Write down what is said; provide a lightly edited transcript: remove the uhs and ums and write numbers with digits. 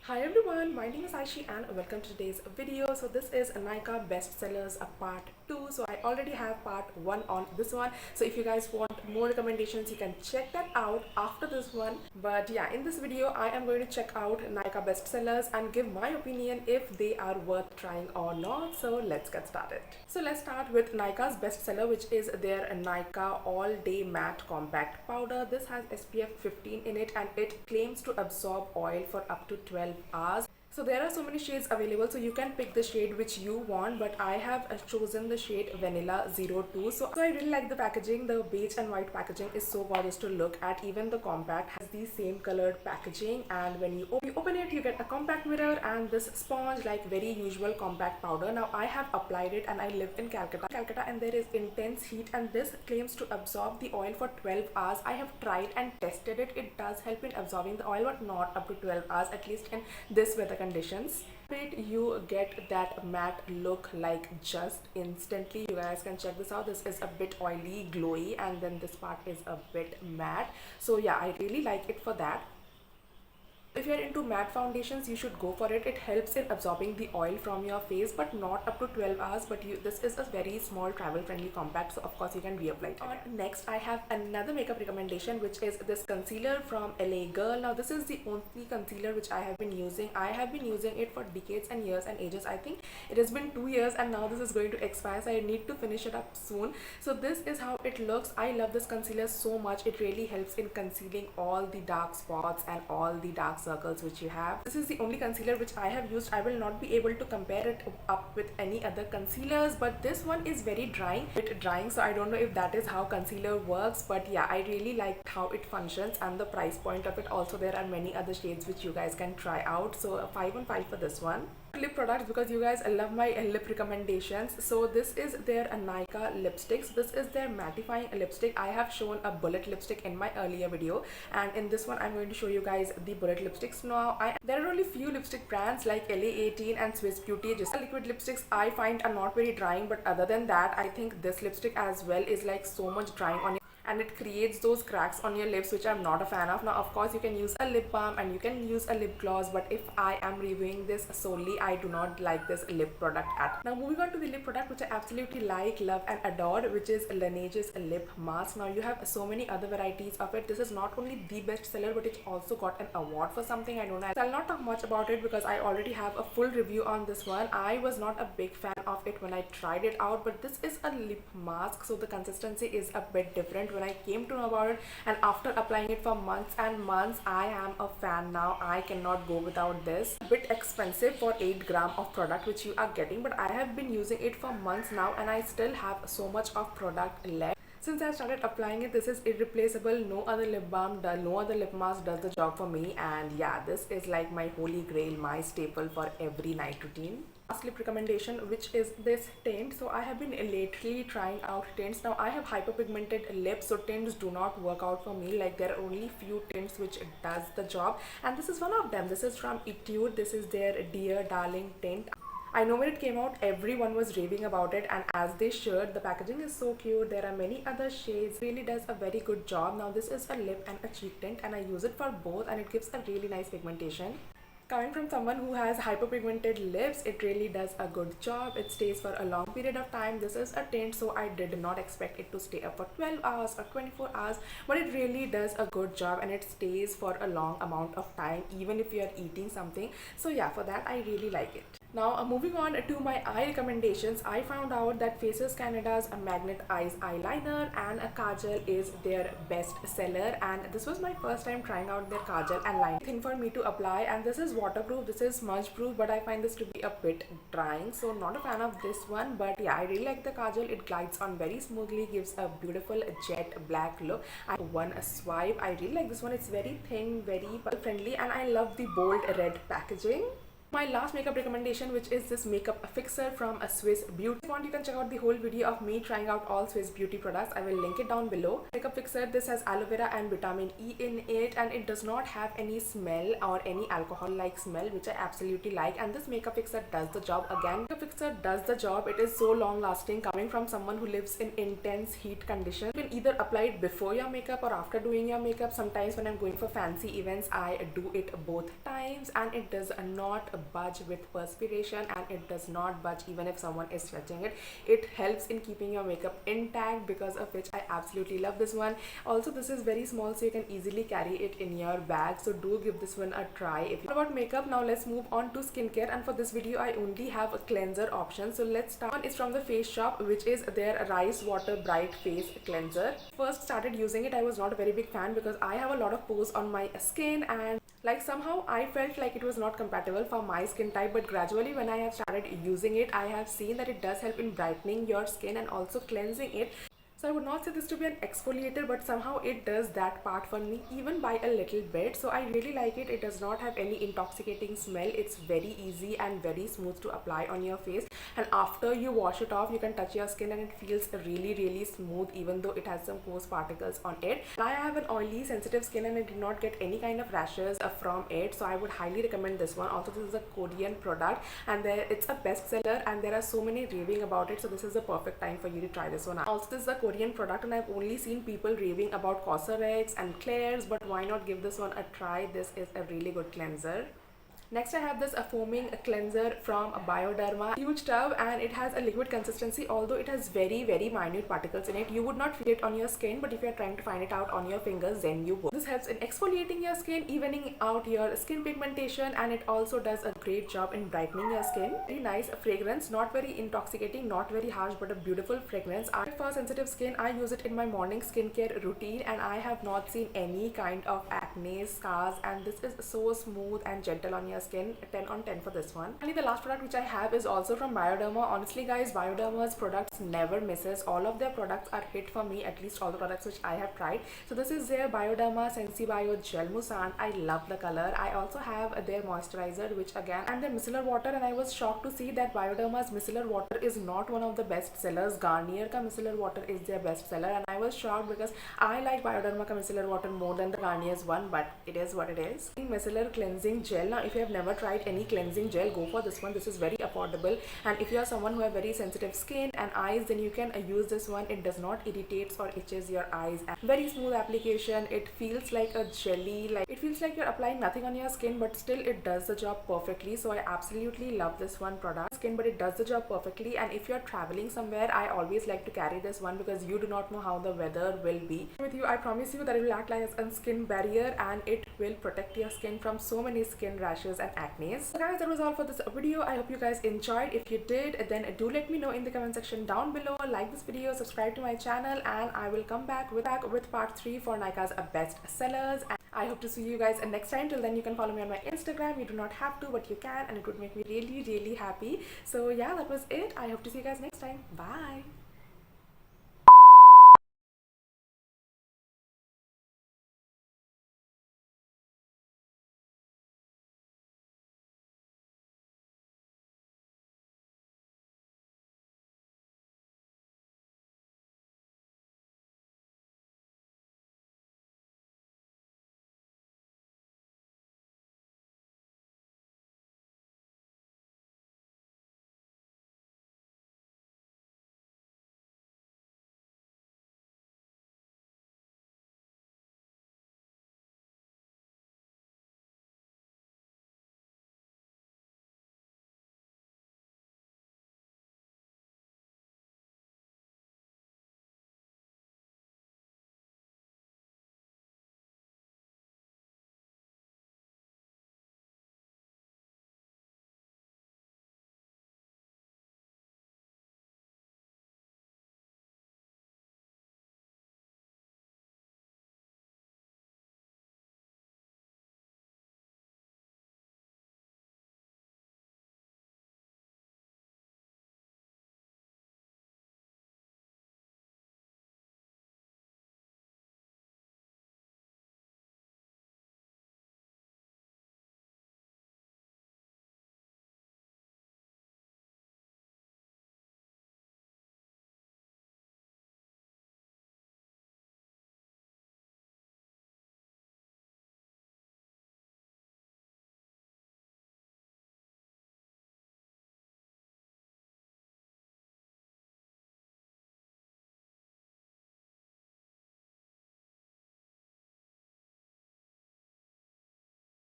Hi everyone, my name is Ayashee and welcome to today's video. So this is NYKAA Bestsellers part 2. So I already have part 1 on this one. So if you guys want more recommendations, you can check that out after this one. But yeah, in this video, I am going to check out NYKAA Bestsellers and give my opinion if they are worth trying or not. So let's get started. So let's start with NYKAA's bestseller, which is their NYKAA All Day Matte Compact Powder. This has SPF 15 in it and it claims to absorb oil for up to 12 hours. So there are so many shades available, so you can pick the shade which you want, but I have chosen the shade Vanilla 02. So I really like the packaging. The beige and white packaging is so gorgeous to look at. Even the compact has the same colored packaging, and when you open it, you get a compact mirror and this sponge like very usual compact powder. Now I have applied it and I live in Calcutta and there is intense heat, and this claims to absorb the oil for 12 hours. I have tried and tested it. It does help in absorbing the oil, but not up to 12 hours, at least in this weather conditions. You get that matte look like just instantly. You guys can check this out. This is a bit oily, glowy, and then this part is a bit matte. So yeah, I really like it for that. If you're into matte foundations, you should go for it. It helps in absorbing the oil from your face, but not up to 12 hours. But this is a very small travel friendly compact, so of course you can reapply it. Next, I have another makeup recommendation, which is this concealer from LA Girl. Now this is the only concealer which I have been using. I have been using it for decades and years and ages. I think it has been 2 years and now this is going to expire, so I need to finish it up soon. So this is how it looks. I love this concealer so much. It really helps in concealing all the dark spots and all the dark circles which you have. This is the only concealer which I have used. I will not be able to compare it up with any other concealers, but this one is very drying, so I don't know if that is how concealer works, but yeah, I really liked how it functions and the price point of it. Also, there are many other shades which you guys can try out, so a 5 on 5 for this one. Lip products, because you guys love my lip recommendations. So this is their NYKAA lipsticks. This is their mattifying lipstick. I have shown a bullet lipstick in my earlier video, and in this one I'm going to show you guys the bullet lipsticks now. There are only few lipstick brands like LA18 and Swiss Beauty. Just liquid lipsticks I find are not very drying, but other than that, I think this lipstick as well is like so much drying on and it creates those cracks on your lips, which I'm not a fan of. Now of course you can use a lip balm and you can use a lip gloss, but if I am reviewing this solely, I do not like this lip product at. Now moving on to the lip product which I absolutely like, love and adore, which is Laneige's lip mask. Now you have so many other varieties of it. This is not only the best seller, but it also got an award for something, I don't know. So I'll not talk much about it because I already have a full review on this one. I was not a big fan of it when I tried it out, but this is a lip mask, so the consistency is a bit different. When I came to know about it and after applying it for months and months, I am a fan now. I cannot go without this. A bit expensive for 8 gram of product which you are getting, but I have been using it for months now and I still have so much of product left. Since I started applying it, this is irreplaceable. No other lip balm, no other lip mask does the job for me, and yeah, this is like my holy grail, my staple for every night routine. Last lip recommendation, which is this tint. So I have been lately trying out tints. Now I have hyperpigmented lips, so tints do not work out for me. Like there are only few tints which does the job, and this is one of them. This is from Etude. This is their Dear Darling tint. I know when it came out, everyone was raving about it, and as they should. The packaging is so cute. There are many other shades. Really does a very good job. Now this is a lip and a cheek tint, and I use it for both, and it gives a really nice pigmentation. Coming from someone who has hyperpigmented lips, it really does a good job. It stays for a long period of time. This is a tint, so I did not expect it to stay up for 12 hours or 24 hours, but it really does a good job and it stays for a long amount of time, even if you are eating something. So yeah, for that I really like it. Now moving on to my eye recommendations, I found out that Faces Canada's Magnet Eyes eyeliner and a kajal is their best seller, and this was my first time trying out their kajal and liner thing for me to apply, and this is waterproof, this is smudge proof, but I find this to be a bit drying, so not a fan of this one. But yeah, I really like the kajal. It glides on very smoothly, gives a beautiful jet black look. One swipe, I really like this one. It's very thin, very friendly, and I love the bold red packaging. My last makeup recommendation, which is this makeup fixer from a Swiss Beauty. If you want, you can check out the whole video of me trying out all Swiss Beauty products. I will link it down below. Makeup fixer, this has aloe vera and vitamin E in it, and it does not have any smell or any alcohol like smell, which I absolutely like. And this makeup fixer does the job. Again, makeup fixer does the job. It is so long lasting. Coming from someone who lives in intense heat conditions, you can either apply it before your makeup or after doing your makeup. Sometimes when I'm going for fancy events, I do it both times, and it does not budge with perspiration, and it does not budge even if someone is stretching it. It helps in keeping your makeup intact, because of which I absolutely love this one. Also, this is very small, so you can easily carry it in your bag, so do give this one a try. If you know about makeup, now let's move on to skincare, and for this video I only have a cleanser option. So let's start. One is from the Face Shop, which is their rice water bright face cleanser. First started using it, I was not a very big fan because I have a lot of pores on my skin, and like somehow I felt like it was not compatible for my skin type. But gradually, when I have started using it, I have seen that it does help in brightening your skin and also cleansing it. So I would not say this to be an exfoliator, but somehow it does that part for me, even by a little bit. So I really like it. It does not have any intoxicating smell. It's very easy and very smooth to apply on your face, and after you wash it off, you can touch your skin and it feels really smooth, even though it has some pores particles on it. I have an oily sensitive skin and I did not get any kind of rashes from it, so I would highly recommend this one. Also, this is a Korean product, and it's a bestseller, and there are so many raving about it, so this is the perfect time for you to try this one out. Also, this is a Korean product, and I've only seen people raving about Cosrx and Claire's, but why not give this one a try? This is a really good cleanser. Next, I have this foaming cleanser from Bioderma. Huge tub, and it has a liquid consistency, although it has very minute particles in it. You would not feel it on your skin, but if you are trying to find it out on your fingers, then you would. This helps in exfoliating your skin, evening out your skin pigmentation, and it also does a great job in brightening your skin. Very nice fragrance, not very intoxicating, not very harsh, but a beautiful fragrance. For sensitive skin, I use it in my morning skincare routine, and I have not seen any kind of acne, scars, and this is so smooth and gentle on your skin. 10 on 10 for this one. And the last product which I have is also from Bioderma. Honestly guys, Bioderma's products never misses. All of their products are hit for me, at least all the products which I have tried. So this is their Bioderma Sensibio Gel Mousse. I love the color. I also have their moisturizer, which again, and their micellar water, and I was shocked to see that Bioderma's micellar water is not one of the best sellers. Garnier ka micellar water is their best seller, and I was shocked because I like Bioderma ka micellar water more than the Garnier's one, but it is what it is. Micellar cleansing gel. Now if you have never tried any cleansing gel, go for this one. This is very affordable, and if you are someone who have very sensitive skin and eyes, then you can use this one. It does not irritates or itches your eyes, and very smooth application. It feels like a jelly, like it feels like you're applying nothing on your skin, but still it does the job perfectly. So I absolutely love this one product. Skin, but it does the job perfectly. And if you're traveling somewhere, I always like to carry this one because you do not know how the weather will be with you. I promise you that it will act like a skin barrier, and it will protect your skin from so many skin rashes and acne. So guys, that was all for this video. I hope you guys enjoyed. If you did, then do let me know in the comment section down below. Like this video, subscribe to my channel, and I will come back with part 3 for NYKAA's best sellers. And I hope to see you guys next time. Till then, you can follow me on my Instagram. You do not have to, but you can, and it would make me really happy. So yeah, that was it. I hope to see you guys next time. Bye.